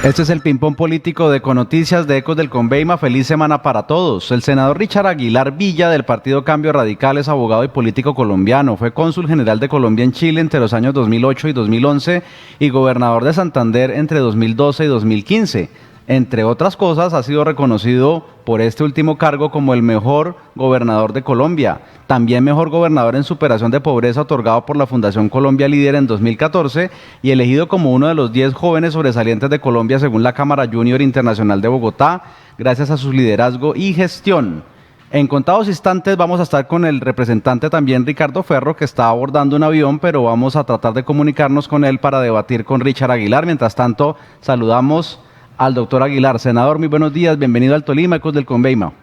Este es el ping-pong político de Econoticias de Ecos del Conveima. Feliz semana para todos. El senador Richard Aguilar Villa, del Partido Cambio Radical, es abogado y político colombiano. Fue cónsul general de Colombia en Chile entre los años 2008 y 2011 y gobernador de Santander entre 2012 y 2015. Entre otras cosas, ha sido reconocido por este último cargo como el mejor gobernador de Colombia. También mejor gobernador en superación de pobreza otorgado por la Fundación Colombia Líder en 2014 y elegido como uno de los 10 jóvenes sobresalientes de Colombia según la Cámara Junior Internacional de Bogotá, gracias a su liderazgo y gestión. En contados instantes vamos a estar con el representante también Ricardo Ferro, que está abordando un avión, pero vamos a tratar de comunicarnos con él para debatir con Richard Aguilar. Mientras tanto, saludamos al doctor Aguilar. Senador, muy buenos días, bienvenido al Tolima, Ecos del Conveima.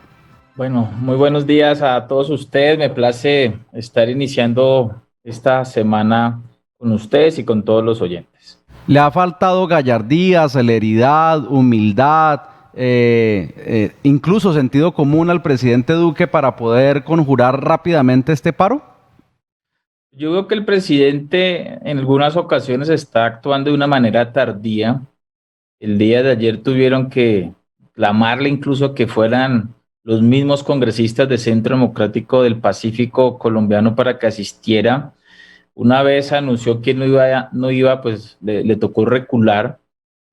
Bueno, muy buenos días a todos ustedes. Me place estar iniciando esta semana con ustedes y con todos los oyentes. ¿Le ha faltado gallardía, celeridad, humildad, incluso sentido común al presidente Duque para poder conjurar rápidamente este paro? Yo veo que el presidente en algunas ocasiones está actuando de una manera tardía. El día de ayer tuvieron que clamarle incluso que fueran los mismos congresistas de Centro Democrático del Pacífico colombiano para que asistiera. Una vez anunció que no iba, pues le tocó recular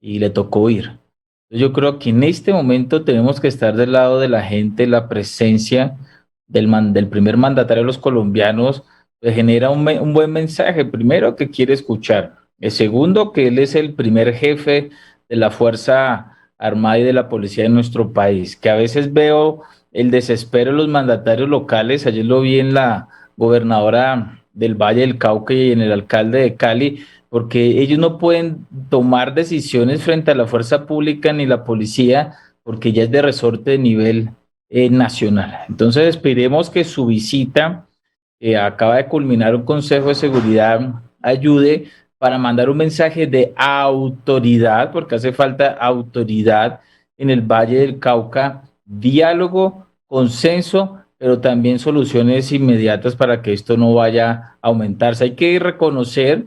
y le tocó ir. Yo creo que en este momento tenemos que estar del lado de la gente. La presencia del primer mandatario de los colombianos pues genera un buen mensaje. Primero, que quiere escuchar. El segundo, que él es el primer jefe de la Fuerza Armada y de la Policía de nuestro país, que a veces veo el desespero de los mandatarios locales. Ayer lo vi en la gobernadora del Valle del Cauca y en el alcalde de Cali, porque ellos no pueden tomar decisiones frente a la fuerza pública ni la policía, porque ya es de resorte de nivel nacional. Entonces esperemos que su visita, que acaba de culminar un Consejo de Seguridad, ayude para mandar un mensaje de autoridad, porque hace falta autoridad en el Valle del Cauca, diálogo, consenso, pero también soluciones inmediatas para que esto no vaya a aumentarse. Hay que reconocer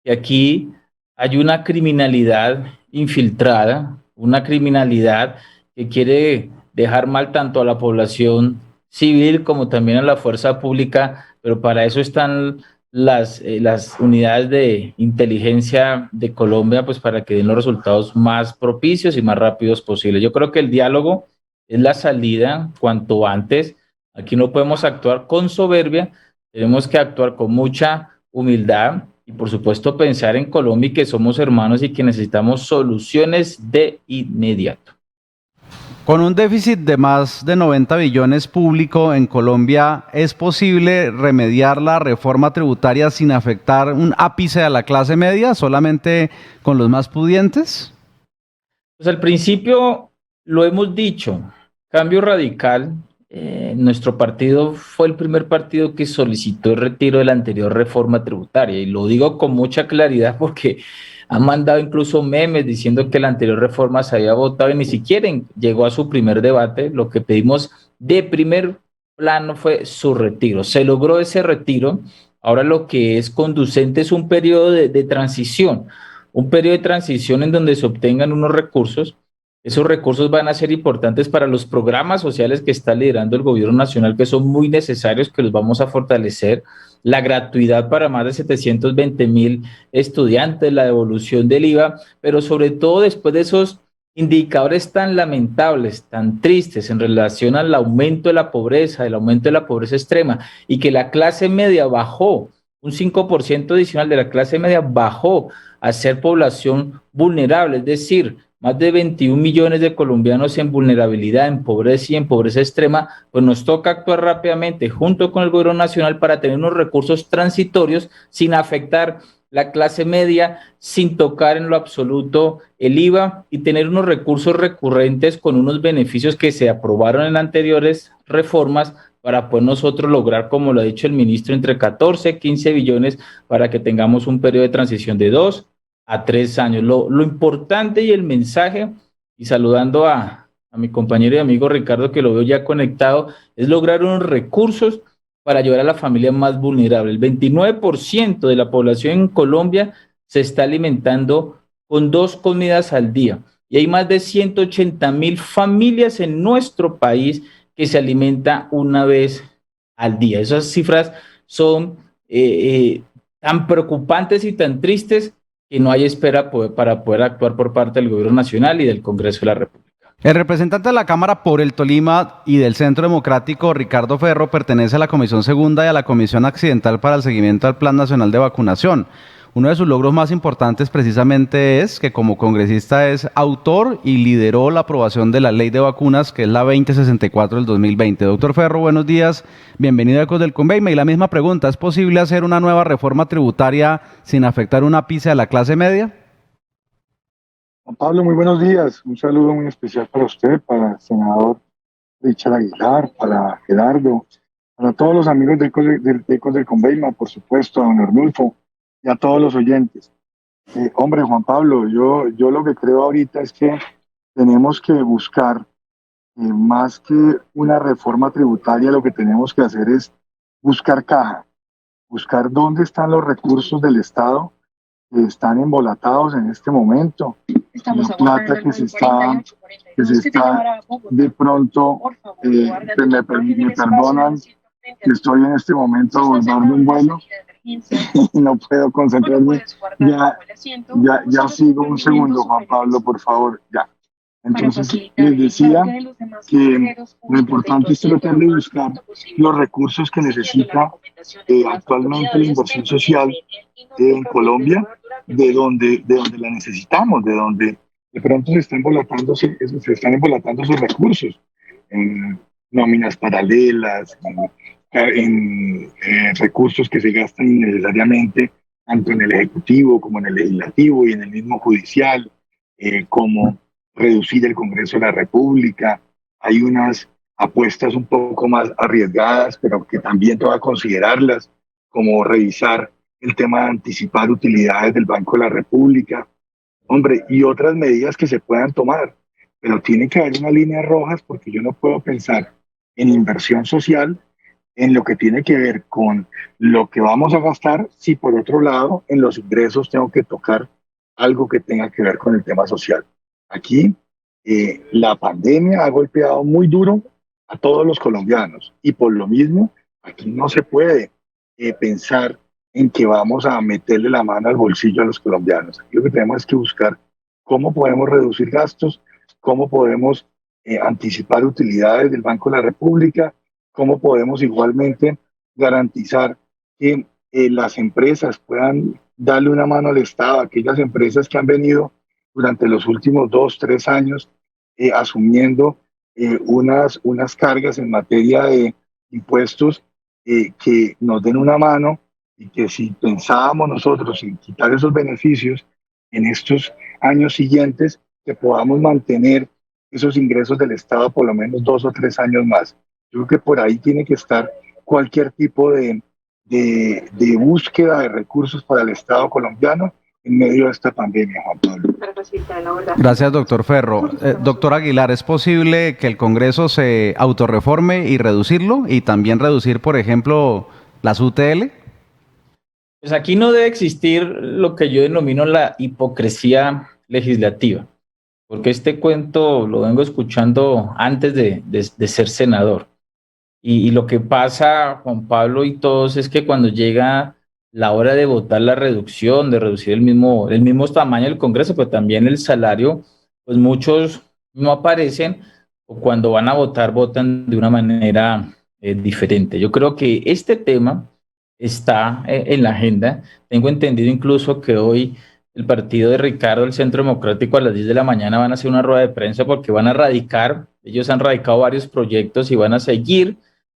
que aquí hay una criminalidad infiltrada, una criminalidad que quiere dejar mal tanto a la población civil como también a la fuerza pública, pero para eso están las unidades de inteligencia de Colombia, pues para que den los resultados más propicios y más rápidos posibles. Yo creo que el diálogo es la salida cuanto antes. Aquí no podemos actuar con soberbia, tenemos que actuar con mucha humildad y por supuesto pensar en Colombia y que somos hermanos y que necesitamos soluciones de inmediato. Con un déficit de más de 90 billones público en Colombia, ¿es posible remediar la reforma tributaria sin afectar un ápice a la clase media, solamente con los más pudientes? Pues al principio lo hemos dicho, Cambio Radical, nuestro partido fue el primer partido que solicitó el retiro de la anterior reforma tributaria, y lo digo con mucha claridad porque han mandado incluso memes diciendo que la anterior reforma se había votado y ni siquiera llegó a su primer debate. Lo que pedimos de primer plano fue su retiro. Se logró ese retiro. Ahora lo que es conducente es un periodo de transición, un periodo de transición en donde se obtengan unos recursos. Esos recursos van a ser importantes para los programas sociales que está liderando el gobierno nacional, que son muy necesarios, que los vamos a fortalecer. La gratuidad para más de 720,000 estudiantes, la devolución del IVA, pero sobre todo después de esos indicadores tan lamentables, tan tristes en relación al aumento de la pobreza, el aumento de la pobreza extrema, y que la clase media bajó, un 5% adicional de la clase media bajó a ser población vulnerable, es decir, más de 21 millones de colombianos en vulnerabilidad, en pobreza y en pobreza extrema, pues nos toca actuar rápidamente junto con el gobierno nacional para tener unos recursos transitorios sin afectar la clase media, sin tocar en lo absoluto el IVA y tener unos recursos recurrentes con unos beneficios que se aprobaron en anteriores reformas para poder nosotros lograr, como lo ha dicho el ministro, entre 14 y 15 billones para que tengamos un periodo de transición de 2 a 3 años. Lo importante y el mensaje, y saludando a mi compañero y amigo Ricardo, que lo veo ya conectado, es lograr unos recursos para ayudar a la familia más vulnerable. El 29% de la población en Colombia se está alimentando con 2 comidas al día. y hay más de 180.000 familias en nuestro país que se alimentan una vez al día. Esas cifras son tan preocupantes y tan tristes que no hay espera para poder actuar por parte del Gobierno Nacional y del Congreso de la República. El representante de la Cámara por el Tolima y del Centro Democrático, Ricardo Ferro, pertenece a la Comisión Segunda y a la Comisión Accidental para el Seguimiento al Plan Nacional de Vacunación. Uno de sus logros más importantes precisamente es que como congresista es autor y lideró la aprobación de la ley de vacunas, que es la 2064 del 2020. Doctor Ferro, buenos días, bienvenido a Ecos del Conveima. Y la misma pregunta, ¿es posible hacer una nueva reforma tributaria sin afectar un ápice a la clase media? Juan Pablo, muy buenos días. Un saludo muy especial para usted, para el senador Richard Aguilar, para Gerardo, para todos los amigos de Ecos del Conveima, por supuesto, a don Arnulfo y a todos los oyentes. Hombre, Juan Pablo, yo lo que creo ahorita es que tenemos que buscar, más que una reforma tributaria, lo que tenemos que hacer es buscar caja, buscar dónde están los recursos del Estado que están embolatados en este momento, la plata que se está de pronto, me perdonan que estoy en este momento abordando un vuelo y no puedo concentrarme. Ya sigo un segundo, Juan Pablo, por favor, ya. Entonces, les decía que lo importante es tratar de buscar los recursos que necesita actualmente la inversión social en Colombia, de donde la necesitamos, de donde de pronto se están embolatando sus recursos en nóminas paralelas, en recursos que se gastan innecesariamente, tanto en el Ejecutivo como en el Legislativo y en el mismo Judicial, como reducir el Congreso de la República. Hay unas apuestas un poco más arriesgadas, pero que también toca considerarlas, como revisar el tema de anticipar utilidades del Banco de la República, hombre, y otras medidas que se puedan tomar, pero tiene que haber unas líneas rojas porque yo no puedo pensar en inversión social en lo que tiene que ver con lo que vamos a gastar, si por otro lado en los ingresos tengo que tocar algo que tenga que ver con el tema social. Aquí la pandemia ha golpeado muy duro a todos los colombianos y por lo mismo aquí no se puede pensar en que vamos a meterle la mano al bolsillo a los colombianos. Aquí lo que tenemos es que buscar cómo podemos reducir gastos, cómo podemos anticipar utilidades del Banco de la República, cómo podemos igualmente garantizar que las empresas puedan darle una mano al Estado, aquellas empresas que han venido durante los últimos 2, 3 años asumiendo unas cargas en materia de impuestos que nos den una mano y que si pensábamos nosotros en quitar esos beneficios en estos años siguientes, que podamos mantener esos ingresos del Estado por lo menos 2 o 3 años más. Yo creo que por ahí tiene que estar cualquier tipo de búsqueda de recursos para el Estado colombiano en medio de esta pandemia, Juan Pablo. Gracias, doctor Ferro. Doctor Aguilar, ¿es posible que el Congreso se autorreforme y reducirlo? Y también reducir, por ejemplo, las UTL. Pues aquí no debe existir lo que yo denomino la hipocresía legislativa, porque este cuento lo vengo escuchando antes de ser senador. Y lo que pasa, Juan Pablo y todos, es que cuando llega la hora de votar la reducción, de reducir el mismo tamaño del Congreso, pero también el salario, pues muchos no aparecen o cuando van a votar, votan de una manera diferente. Yo creo que este tema está en la agenda. Tengo entendido incluso que hoy el partido de Ricardo, el Centro Democrático, a las 10 de la mañana van a hacer una rueda de prensa porque van a radicar, ellos han radicado varios proyectos y van a seguir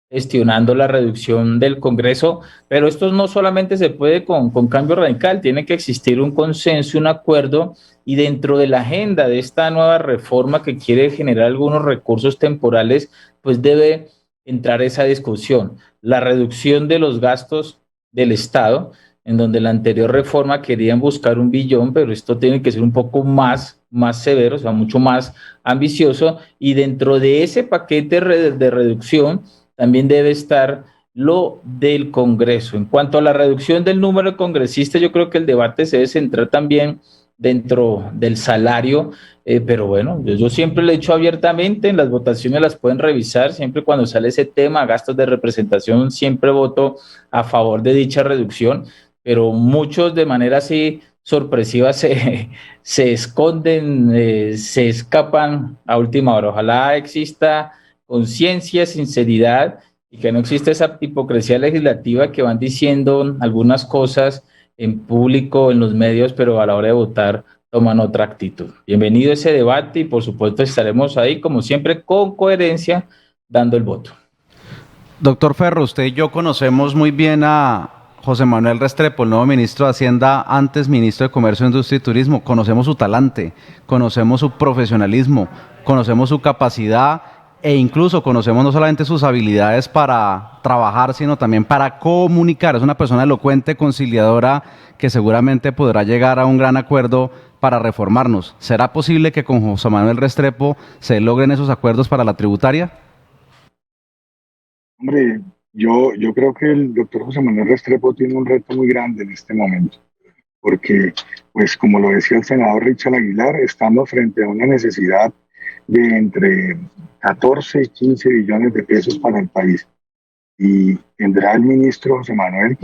gestionando la reducción del Congreso, pero esto no solamente se puede con cambio radical, tiene que existir un consenso, un acuerdo, y dentro de la agenda de esta nueva reforma que quiere generar algunos recursos temporales, pues debe entrar esa discusión, la reducción de los gastos del Estado, en donde la anterior reforma querían buscar 1 billón, pero esto tiene que ser un poco más severo, o sea, mucho más ambicioso, y dentro de ese paquete de reducción también debe estar lo del Congreso. En cuanto a la reducción del número de congresistas, yo creo que el debate se debe centrar también dentro del salario, pero bueno, yo siempre lo he dicho abiertamente, en las votaciones las pueden revisar, siempre cuando sale ese tema, gastos de representación, siempre voto a favor de dicha reducción, pero muchos de manera así sorpresiva se esconden, se escapan a última hora. Ojalá exista conciencia, sinceridad y que no exista esa hipocresía legislativa que van diciendo algunas cosas en público, en los medios, pero a la hora de votar toman otra actitud. Bienvenido a ese debate y por supuesto estaremos ahí, como siempre, con coherencia, dando el voto. Doctor Ferro, usted y yo conocemos muy bien a José Manuel Restrepo, el nuevo ministro de Hacienda, antes ministro de Comercio, Industria y Turismo. Conocemos su talante, conocemos su profesionalismo, conocemos su capacidad e incluso conocemos no solamente sus habilidades para trabajar, sino también para comunicar. Es una persona elocuente, conciliadora, que seguramente podrá llegar a un gran acuerdo para reformarnos. ¿Será posible que con José Manuel Restrepo se logren esos acuerdos para la tributaria? Hombre, yo creo que el doctor José Manuel Restrepo tiene un reto muy grande en este momento, porque, pues como lo decía el senador Richard Aguilar, estamos frente a una necesidad de entre 14 y 15 billones de pesos para el país. Y tendrá el ministro José Manuel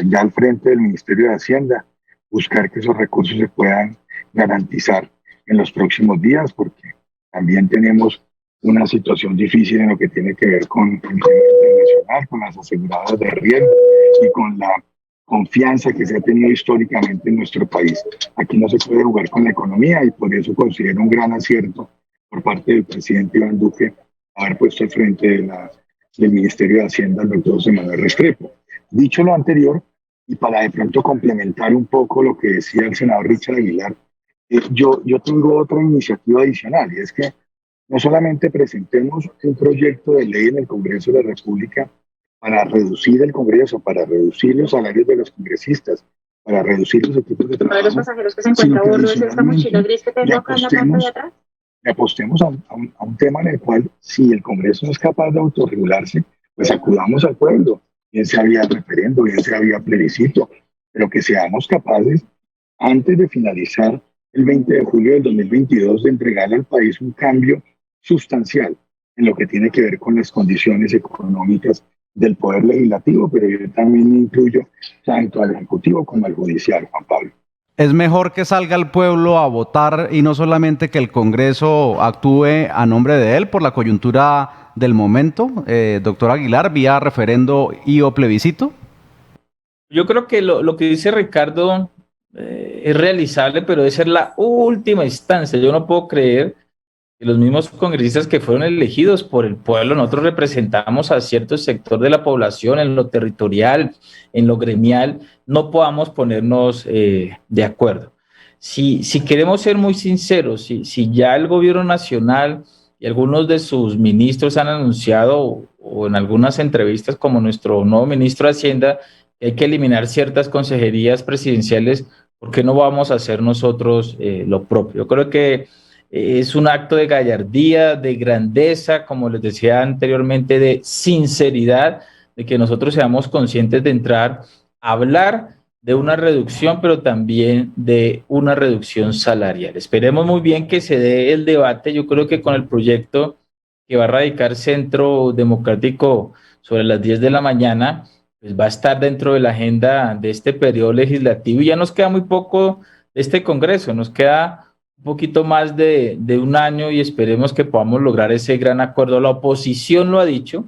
ya al frente del Ministerio de Hacienda, buscar que esos recursos se puedan garantizar en los próximos días, porque también tenemos una situación difícil en lo que tiene que ver con el tema internacional, con las aseguradoras de riesgo y con la confianza que se ha tenido históricamente en nuestro país. Aquí no se puede jugar con la economía y por eso considero un gran acierto por parte del presidente Iván Duque haber puesto al frente del Ministerio de Hacienda al doctor José Manuel Restrepo. Dicho lo anterior, y para de pronto complementar un poco lo que decía el senador Richard Aguilar, yo tengo otra iniciativa adicional, y es que no solamente presentemos un proyecto de ley en el Congreso de la República para reducir el Congreso, para reducir los salarios de los congresistas, para reducir los equipos de trabajo, de los pasajeros que se encuentra a bordo de esta mochila gris que tengo acá en la parte de atrás. Le apostemos a un tema en el cual, si el Congreso no es capaz de autorregularse, pues acudamos al pueblo, bien sea vía referendo, bien sea vía plebiscito, pero que seamos capaces, antes de finalizar el 20 de julio del 2022, de entregarle al país un cambio sustancial en lo que tiene que ver con las condiciones económicas del Poder Legislativo, pero yo también incluyo tanto al Ejecutivo como al Judicial, Juan Pablo. Es mejor que salga el pueblo a votar y no solamente que el Congreso actúe a nombre de él por la coyuntura del momento, doctor Aguilar, vía referendo y o plebiscito. Yo creo que lo que dice Ricardo es realizable, pero debe ser la última instancia. Yo no puedo creer que los mismos congresistas que fueron elegidos por el pueblo, nosotros representamos a cierto sector de la población en lo territorial, en lo gremial, no podamos ponernos de acuerdo. Si queremos ser muy sinceros, si ya el gobierno nacional y algunos de sus ministros han anunciado o en algunas entrevistas como nuestro nuevo ministro de Hacienda, que hay que eliminar ciertas consejerías presidenciales, ¿por qué no vamos a hacer nosotros lo propio? Yo creo que es un acto de gallardía, de grandeza, como les decía anteriormente, de sinceridad, de que nosotros seamos conscientes de entrar a hablar de una reducción, pero también de una reducción salarial. Esperemos muy bien que se dé el debate. Yo creo que con el proyecto que va a radicar Centro Democrático sobre las 10 de la mañana, pues va a estar dentro de la agenda de este periodo legislativo y ya nos queda muy poco de este Congreso, nos queda un poquito más de un año y esperemos que podamos lograr ese gran acuerdo. La oposición lo ha dicho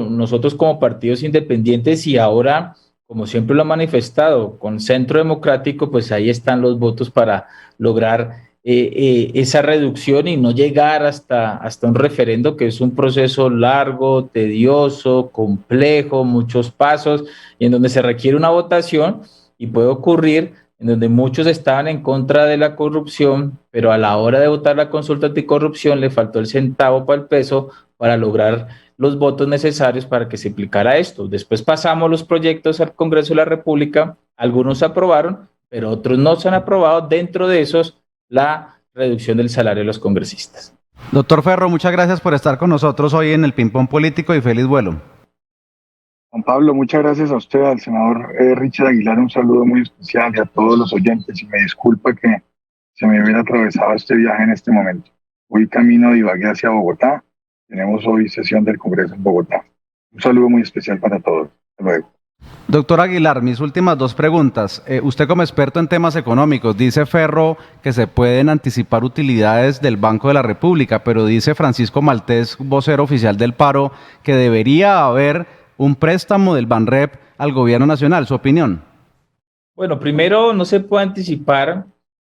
nosotros como partidos independientes y ahora, como siempre lo ha manifestado, con Centro Democrático, pues ahí están los votos para lograr esa reducción y no llegar hasta un referendo, que es un proceso largo, tedioso, complejo, muchos pasos, y en donde se requiere una votación y puede ocurrir en donde muchos estaban en contra de la corrupción, pero a la hora de votar la consulta anticorrupción le faltó el centavo para el peso para lograr los votos necesarios para que se aplicara esto. Después pasamos los proyectos al Congreso de la República, algunos se aprobaron, pero otros no se han aprobado, dentro de esos la reducción del salario de los congresistas. Doctor Ferro, muchas gracias por estar con nosotros hoy en el Ping Pong Político y feliz vuelo. Juan Pablo, muchas gracias a usted, al senador Richard Aguilar, un saludo muy especial y a todos los oyentes. Y me disculpa que se me hubiera atravesado este viaje en este momento. Voy camino de Ibagué hacia Bogotá. Tenemos hoy sesión del Congreso en Bogotá. Un saludo muy especial para todos. Hasta luego. Doctor Aguilar, mis últimas dos preguntas. Usted como experto en temas económicos, dice Ferro que se pueden anticipar utilidades del Banco de la República, pero dice Francisco Maltés, vocero oficial del Paro, que debería haber un préstamo del Banrep al gobierno nacional. ¿Su opinión? Bueno, primero no se puede anticipar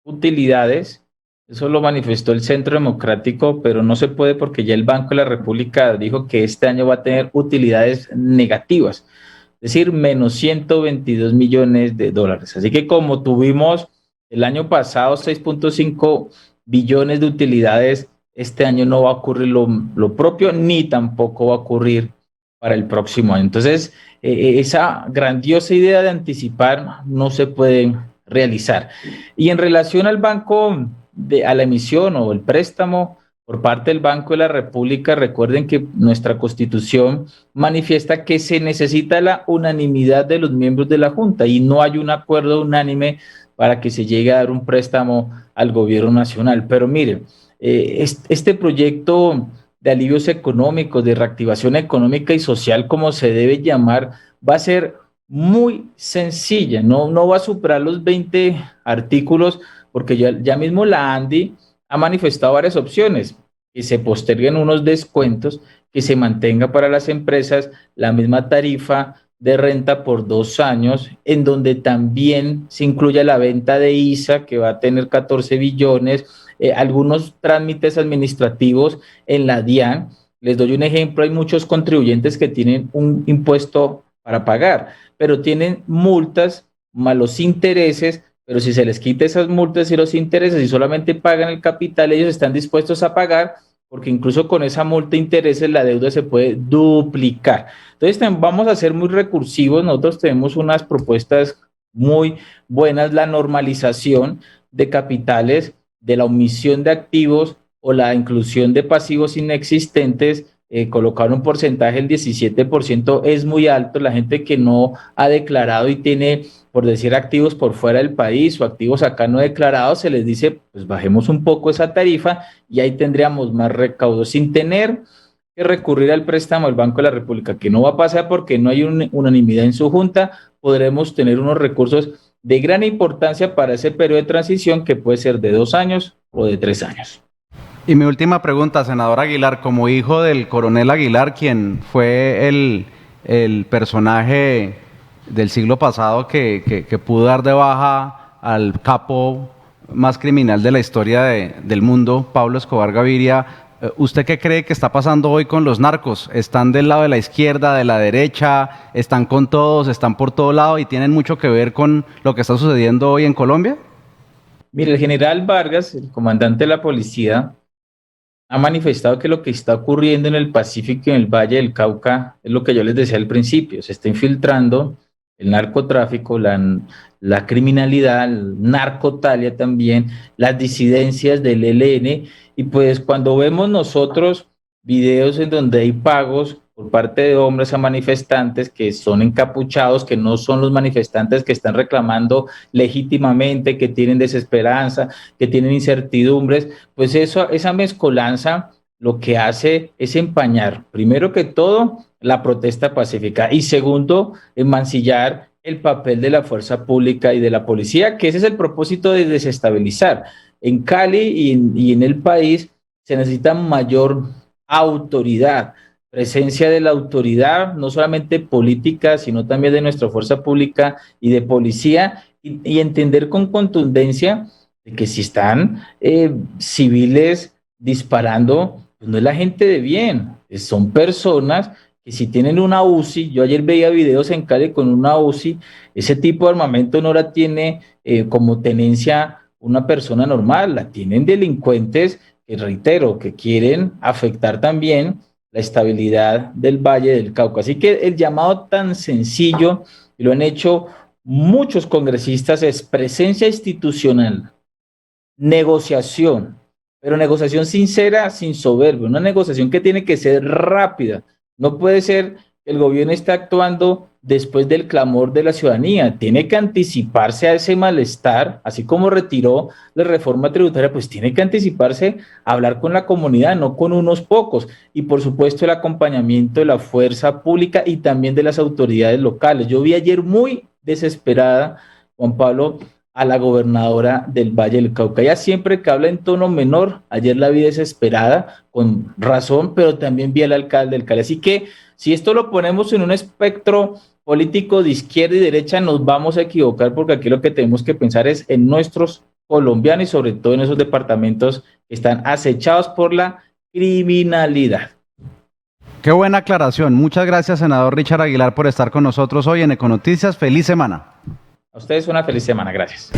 utilidades, eso lo manifestó el Centro Democrático, pero no se puede porque ya el Banco de la República dijo que este año va a tener utilidades negativas, es decir, menos 122 millones de dólares. Así que como tuvimos el año pasado 6.5 billones de utilidades, este año no va a ocurrir lo propio, ni tampoco va a ocurrir para el próximo año. Entonces, esa grandiosa idea de anticipar no se puede realizar. Y en relación al banco, a la emisión o el préstamo por parte del Banco de la República, recuerden que nuestra Constitución manifiesta que se necesita la unanimidad de los miembros de la Junta y no hay un acuerdo unánime para que se llegue a dar un préstamo al gobierno nacional. Pero miren, este proyecto de alivios económicos, de reactivación económica y social, como se debe llamar, va a ser muy sencilla, no va a superar los 20 artículos, porque ya mismo la ANDI ha manifestado varias opciones, que se posterguen unos descuentos, que se mantenga para las empresas la misma tarifa de renta por 2 años, en donde también se incluya la venta de ISA, que va a tener 14 billones, algunos trámites administrativos en la DIAN. Les doy un ejemplo, hay muchos contribuyentes que tienen un impuesto para pagar, pero tienen multas más los intereses, pero si se les quita esas multas y los intereses y solamente pagan el capital, ellos están dispuestos a pagar, porque incluso con esa multa de intereses la deuda se puede duplicar. Entonces vamos a ser muy recursivos, nosotros tenemos unas propuestas muy buenas, la normalización de capitales, de la omisión de activos o la inclusión de pasivos inexistentes, colocar un porcentaje del 17% es muy alto. La gente que no ha declarado y tiene, por decir, activos por fuera del país o activos acá no declarados, se les dice, pues bajemos un poco esa tarifa y ahí tendríamos más recaudos sin tener que recurrir al préstamo del Banco de la República, que no va a pasar porque no hay unanimidad en su junta. Podremos tener unos recursos de gran importancia para ese periodo de transición que puede ser de 2 años o de 3 años. Y mi última pregunta, senador Aguilar, como hijo del coronel Aguilar, quien fue el personaje del siglo pasado que pudo dar de baja al capo más criminal de la historia del mundo, Pablo Escobar Gaviria, ¿usted qué cree que está pasando hoy con los narcos? ¿Están del lado de la izquierda, de la derecha? ¿Están con todos? ¿Están por todo lado? ¿Y tienen mucho que ver con lo que está sucediendo hoy en Colombia? Mire, el general Vargas, el comandante de la policía, ha manifestado que lo que está ocurriendo en el Pacífico y en el Valle del Cauca es lo que yo les decía al principio, se está infiltrando el narcotráfico, la criminalidad, el narcotalia también, las disidencias del ELN, y pues cuando vemos nosotros videos en donde hay pagos por parte de hombres a manifestantes que son encapuchados, que no son los manifestantes que están reclamando legítimamente, que tienen desesperanza, que tienen incertidumbres, pues esa mezcolanza lo que hace es empañar, primero que todo, la protesta pacífica y segundo, mancillar el papel de la fuerza pública y de la policía, que ese es el propósito de desestabilizar. En Cali y en el país se necesita mayor autoridad, presencia de la autoridad, no solamente política, sino también de nuestra fuerza pública y de policía, y entender con contundencia de que si están civiles disparando, pues no es la gente de bien, son personas que si tienen una UCI, yo ayer veía videos en Cali con una UCI, ese tipo de armamento no la tiene como tenencia una persona normal, la tienen delincuentes que, reitero, que quieren afectar también la estabilidad del Valle del Cauca. Así que el llamado tan sencillo, y lo han hecho muchos congresistas, es presencia institucional, negociación, pero negociación sincera, sin soberbia, una negociación que tiene que ser rápida. No puede ser el gobierno está actuando después del clamor de la ciudadanía. Tiene que anticiparse a ese malestar, así como retiró la reforma tributaria, pues tiene que anticiparse a hablar con la comunidad, no con unos pocos. Y por supuesto el acompañamiento de la fuerza pública y también de las autoridades locales. Yo vi ayer muy desesperada, Juan Pablo, a la gobernadora del Valle del Cauca. Ella siempre que habla en tono menor, ayer la vi desesperada, con razón, pero también vi al alcalde del Cali. Así que si esto lo ponemos en un espectro político de izquierda y derecha, nos vamos a equivocar, porque aquí lo que tenemos que pensar es en nuestros colombianos y sobre todo en esos departamentos que están acechados por la criminalidad. Qué buena aclaración. Muchas gracias, senador Richard Aguilar, por estar con nosotros hoy en Econoticias. Feliz semana. A ustedes una feliz semana. Gracias.